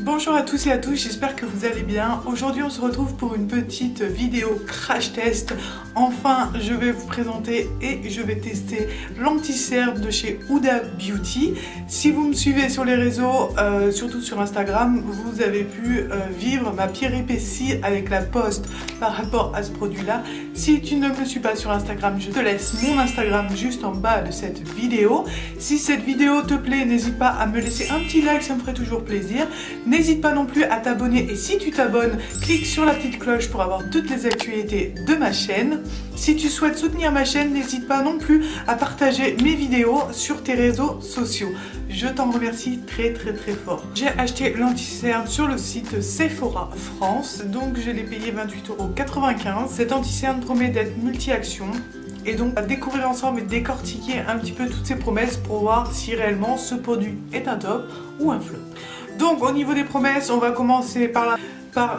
Bonjour à tous et à tous, j'espère que vous allez bien. Aujourd'hui on se retrouve pour une petite vidéo crash test. Enfin je vais vous présenter et je vais tester l'anti-cerne de chez Huda Beauty. Si vous me suivez sur les réseaux, surtout sur Instagram, vous avez pu vivre ma péripétie avec la poste par rapport à ce produit là. Si tu ne me suis pas sur Instagram, je te laisse mon Instagram juste en bas de cette vidéo. Si cette vidéo te plaît, n'hésite pas à me laisser un petit like, ça me ferait toujours plaisir. N'hésite pas non plus à t'abonner et si tu t'abonnes, clique sur la petite cloche pour avoir toutes les actualités de ma chaîne. Si tu souhaites soutenir ma chaîne, n'hésite pas non plus à partager mes vidéos sur tes réseaux sociaux. Je t'en remercie très fort. J'ai acheté l'anti-cerne sur le site Sephora France, donc je l'ai payé 28,95 €. Cet anti-cerne promet d'être multi-action. Et donc on va découvrir ensemble et décortiquer un petit peu toutes ces promesses pour voir si réellement ce produit est un top ou un flop. Donc au niveau des promesses, on va commencer par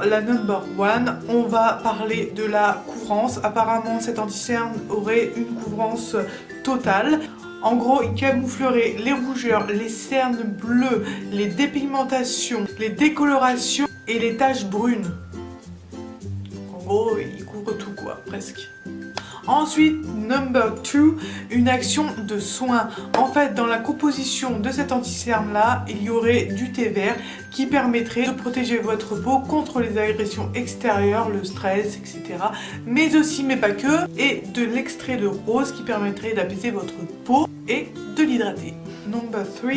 la number one. On va parler de la couvrance. Apparemment cet anti-cerne aurait une couvrance totale. En gros, il camouflerait les rougeurs, les cernes bleues, les dépigmentations, les décolorations et les taches brunes. En gros, il couvre tout quoi, presque. Ensuite, number 2, une action de soin. En fait, dans la composition de cet anti-cerne là, il y aurait du thé vert qui permettrait de protéger votre peau contre les agressions extérieures, le stress, etc. Mais aussi, mais pas que, et de l'extrait de rose qui permettrait d'apaiser votre peau et de l'hydrater. Number 3,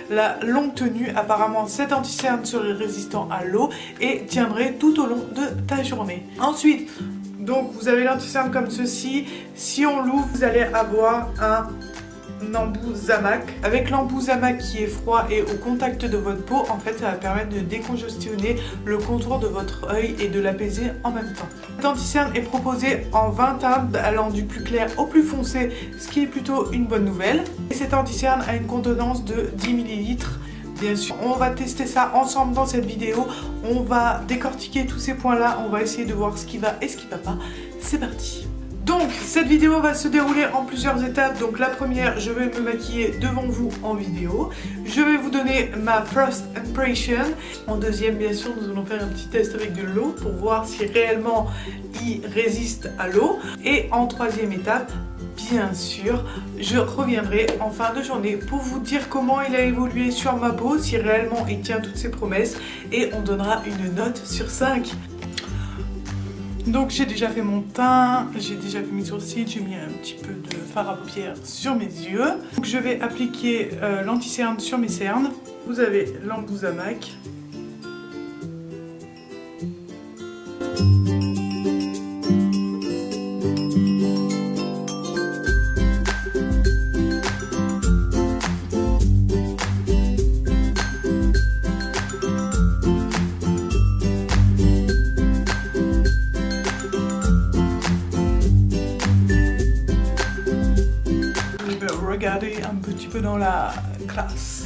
la longue tenue. Apparemment cet anti-cerne serait résistant à l'eau et tiendrait tout au long de ta journée. Ensuite, donc vous avez l'anti-cerne comme ceci. Si on l'ouvre, vous allez avoir un embout Zamac. Avec l'embout Zamac qui est froid et au contact de votre peau, en fait ça va permettre de décongestionner le contour de votre œil et de l'apaiser en même temps. Cet anti-cerne est proposé en 20 teintes allant du plus clair au plus foncé, ce qui est plutôt une bonne nouvelle. Et cet anti-cerne a une contenance de 10 ml. Bien sûr, on va tester ça ensemble dans cette vidéo. On va décortiquer tous ces points-là. On va essayer de voir ce qui va et ce qui va pas. C'est parti. Donc, cette vidéo va se dérouler en plusieurs étapes. Donc, la première, je vais me maquiller devant vous en vidéo. Je vais vous donner ma first impression. En deuxième, bien sûr, nous allons faire un petit test avec de l'eau pour voir si réellement il résiste à l'eau. Et en troisième étape, bien sûr, je reviendrai en fin de journée pour vous dire comment il a évolué sur ma peau, si réellement il tient toutes ses promesses et on donnera une note sur 5. Donc j'ai déjà fait mon teint, j'ai déjà fait mes sourcils, j'ai mis un petit peu de fard à paupières sur mes yeux. Donc je vais appliquer l'anti-cerne sur mes cernes. Vous avez l'embout Zamac. Regardez un petit peu dans la classe.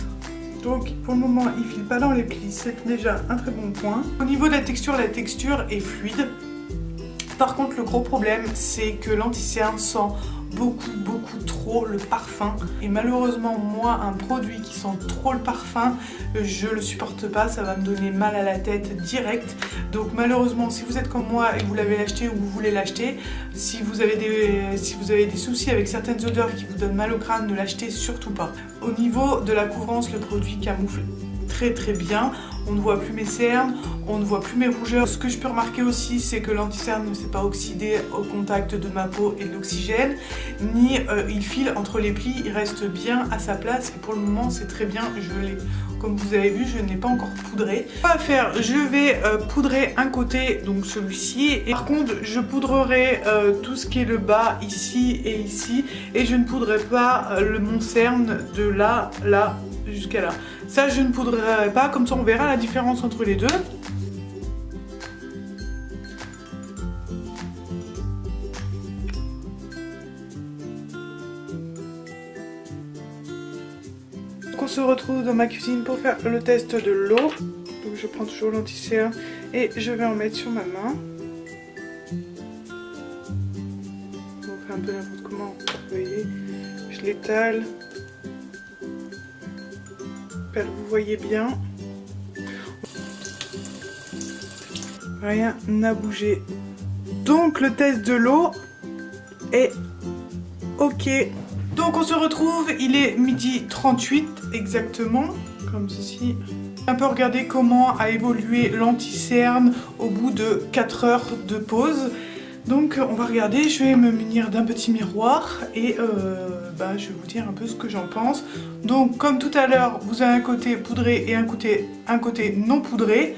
Donc pour le moment il file pas dans les plis, c'est déjà un très bon point. Au niveau de la texture est fluide. Par contre le gros problème c'est que l'anti-cerne sent beaucoup trop le parfum et malheureusement moi un produit qui sent trop le parfum je le supporte pas, ça va me donner mal à la tête direct. Donc malheureusement si vous êtes comme moi et que vous l'avez acheté ou vous voulez l'acheter, si vous avez des soucis avec certaines odeurs qui vous donnent mal au crâne, ne l'achetez surtout pas. Au niveau de la couvrance, le produit camoufle très bien. On ne voit plus mes cernes, on ne voit plus mes rougeurs. Ce que je peux remarquer aussi, c'est que l'anti-cerne ne s'est pas oxydé au contact de ma peau et de l'oxygène, ni il file entre les plis, il reste bien à sa place et pour le moment c'est très bien gelé. Comme vous avez vu, je ne l'ai pas encore poudré. On va faire, je vais poudrer un côté, donc celui-ci, et par contre je poudrerai tout ce qui est le bas ici et ici, et je ne poudrerai pas mon cerne de là jusqu'à là. Ça je ne poudrerai pas, comme ça on verra la différence entre les deux. On se retrouve dans ma cuisine pour faire le test de l'eau. Donc je prends toujours l'anti-cerne et je vais en mettre sur ma main. On fait un peu n'importe comment, vous voyez. Je l'étale. J'espère que vous voyez bien. rien n'a bougé. Donc le test de l'eau est ok. Donc on se retrouve, il est 12h38 exactement, comme ceci. Un peu regarder comment a évolué l'anti-cerne au bout de 4 heures de pause. Donc on va regarder, je vais me munir d'un petit miroir et je vais vous dire un peu ce que j'en pense. Donc comme tout à l'heure, vous avez un côté poudré et un côté non poudré.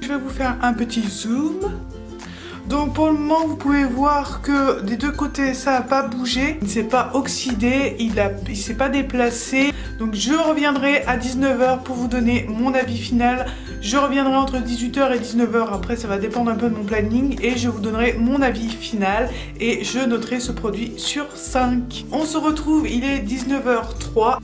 Je vais vous faire un petit zoom. Donc pour le moment, vous pouvez voir que des deux côtés, ça n'a pas bougé. Il ne s'est pas oxydé, il ne s'est pas déplacé. Donc je reviendrai à 19h pour vous donner mon avis final. Je reviendrai entre 18h et 19h. Après, ça va dépendre un peu de mon planning. Et je vous donnerai mon avis final. Et je noterai ce produit sur 5. On se retrouve, il est 19h03.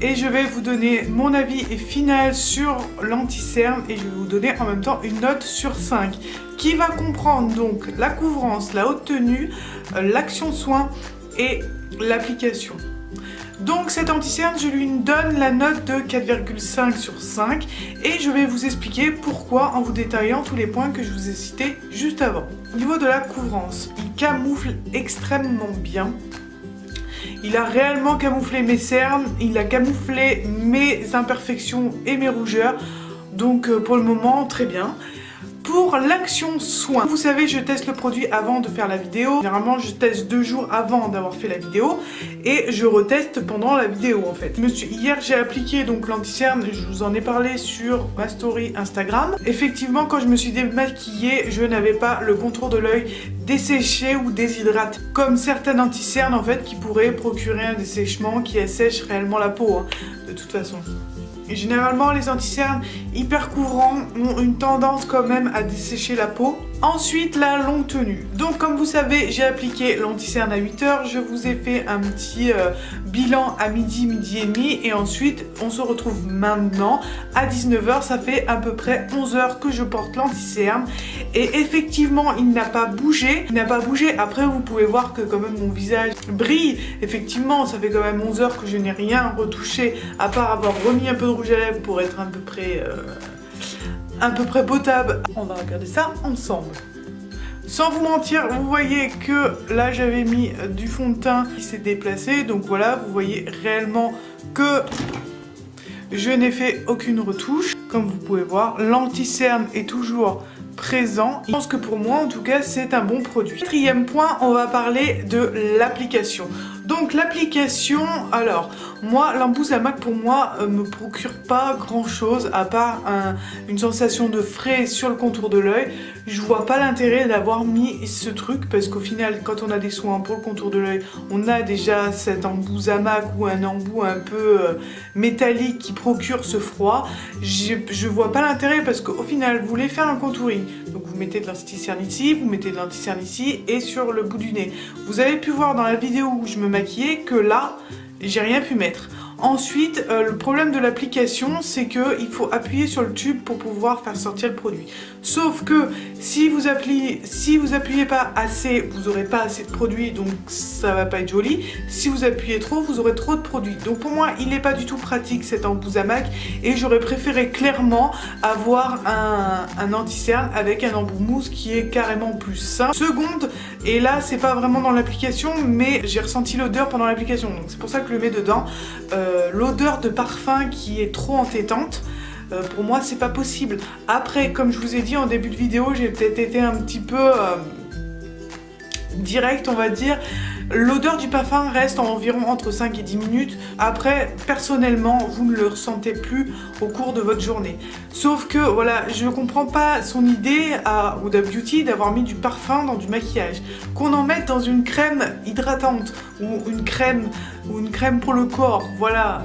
Et je vais vous donner mon avis final sur l'anti-cerne et je vais vous donner en même temps une note sur 5 qui va comprendre donc la couvrance, la haute tenue, l'action soin et l'application. Donc cet anti-cerne, je lui donne la note de 4,5 sur 5 et je vais vous expliquer pourquoi en vous détaillant tous les points que je vous ai cités juste avant. Au niveau de la couvrance, il camoufle extrêmement bien. Il a réellement camouflé mes cernes, il a camouflé mes imperfections et mes rougeurs. Donc pour le moment, très bien. Pour l'action soin, vous savez, je teste le produit avant de faire la vidéo. Généralement, je teste 2 jours avant d'avoir fait la vidéo et je reteste pendant la vidéo en fait. Hier, j'ai appliqué donc l'anti-cerne, je vous en ai parlé sur ma story Instagram. Effectivement, quand je me suis démaquillée, je n'avais pas le contour de l'œil desséché ou déshydraté. Comme certaines anti-cernes en fait qui pourraient procurer un dessèchement qui assèche réellement la peau, hein, de toute façon. Et généralement, les anti-cernes hyper couvrants ont une tendance quand même à dessécher la peau. Ensuite, la longue tenue. Donc, comme vous savez, j'ai appliqué l'anti-cerne à 8h. Je vous ai fait un petit bilan à midi, midi et demi. Et ensuite, on se retrouve maintenant à 19h. Ça fait à peu près 11h que je porte l'anti-cerne. Et effectivement, il n'a pas bougé. Il n'a pas bougé. Après, vous pouvez voir que quand même mon visage brille. Effectivement, ça fait quand même 11h que je n'ai rien retouché. À part avoir remis un peu de rouge à lèvres pour être à peu près potable. On va regarder ça ensemble. Sans vous mentir, vous voyez que là j'avais mis du fond de teint qui s'est déplacé. Donc voilà, vous voyez réellement que je n'ai fait aucune retouche. Comme vous pouvez voir, l'anti-cerne est toujours présent. Je pense que pour moi, en tout cas, c'est un bon produit. Quatrième point, on va parler de l'application. Donc l'application, alors moi l'Emboussamac pour moi me procure pas grand chose à part une sensation de frais sur le contour de l'œil. Je vois pas l'intérêt d'avoir mis ce truc parce qu'au final quand on a des soins pour le contour de l'œil, on a déjà cet Emboussamac ou un embout un peu métallique qui procure ce froid. Je vois pas l'intérêt parce qu'au final vous voulez faire un contouring. Donc vous mettez de l'anti-cerne ici, vous mettez de l'anti-cerne ici et sur le bout du nez. Vous avez pu voir dans la vidéo où je me maquillais que là, j'ai rien pu mettre. Ensuite, le problème de l'application, c'est qu'il faut appuyer sur le tube pour pouvoir faire sortir le produit. Sauf que si vous appuyez pas assez, vous n'aurez pas assez de produit, donc ça va pas être joli. Si vous appuyez trop, vous aurez trop de produit. Donc pour moi, il n'est pas du tout pratique cet Emboussamac et j'aurais préféré clairement avoir un anti-cerne avec un embout mousse qui est carrément plus sain. Seconde, et là c'est pas vraiment dans l'application, mais j'ai ressenti l'odeur pendant l'application, donc c'est pour ça que je le mets dedans. L'odeur de parfum qui est trop entêtante, pour moi c'est pas possible. Après, comme je vous ai dit en début de vidéo, j'ai peut-être été un petit peu direct, on va dire. L'odeur du parfum reste environ entre 5 et 10 minutes. Après, personnellement, vous ne le ressentez plus au cours de votre journée. Sauf que, voilà, je ne comprends pas son idée à Huda Beauty d'avoir mis du parfum dans du maquillage. Qu'on en mette dans une crème hydratante ou une crème pour le corps, voilà,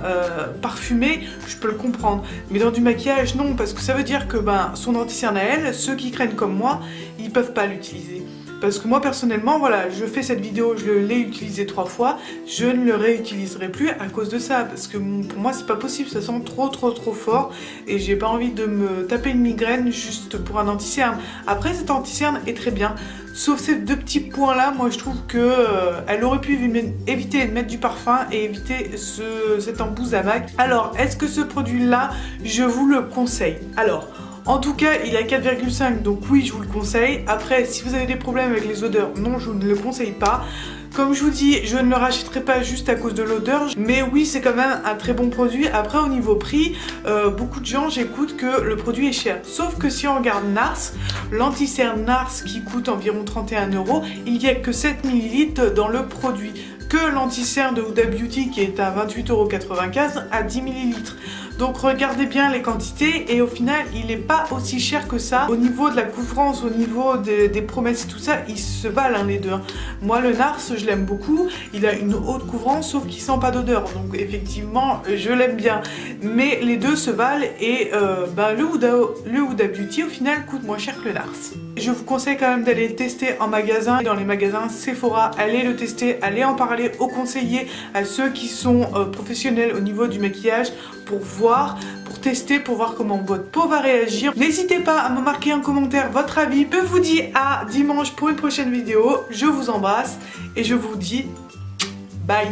parfumée, je peux le comprendre. Mais dans du maquillage, non, parce que ça veut dire que son anti-cerne à elle, ceux qui craignent comme moi, ils peuvent pas l'utiliser. Parce que moi personnellement, voilà, je fais cette vidéo, je l'ai utilisé 3 fois, je ne le réutiliserai plus à cause de ça, parce que pour moi c'est pas possible, ça sent trop fort et j'ai pas envie de me taper une migraine juste pour un anti-cerne. Après cet anti-cerne est très bien, sauf ces deux petits points là, moi je trouve que elle aurait pu éviter de mettre du parfum et éviter cette embouche à mac. Alors est-ce que ce produit là, je vous le conseille? Alors en tout cas, il a 4,5, donc oui, je vous le conseille. Après, si vous avez des problèmes avec les odeurs, non, je ne le conseille pas. Comme je vous dis, je ne le rachèterai pas juste à cause de l'odeur, mais oui, c'est quand même un très bon produit. Après, au niveau prix, beaucoup de gens, j'écoute que le produit est cher. Sauf que si on regarde NARS, l'anti-cerne NARS qui coûte environ 31 €, il n'y a que 7 ml dans le produit. Que l'anti-cerne de Huda Beauty qui est à 28,95 € à 10 ml. Donc regardez bien les quantités et au final il n'est pas aussi cher que ça. Au niveau de la couvrance, au niveau des promesses et tout ça, ils se valent les deux. Moi le NARS je l'aime beaucoup, il a une haute couvrance sauf qu'il sent pas d'odeur. Donc effectivement je l'aime bien. Mais les deux se valent et le Huda Beauty au final coûte moins cher que le NARS. Je vous conseille quand même d'aller le tester en magasin, dans les magasins Sephora, allez le tester, allez en parler aux conseillers, à ceux qui sont professionnels au niveau du maquillage pour voir, pour tester, pour voir comment votre peau va réagir. N'hésitez pas à me marquer en commentaire votre avis. Je vous dis à dimanche pour une prochaine vidéo. Je vous embrasse et je vous dis bye.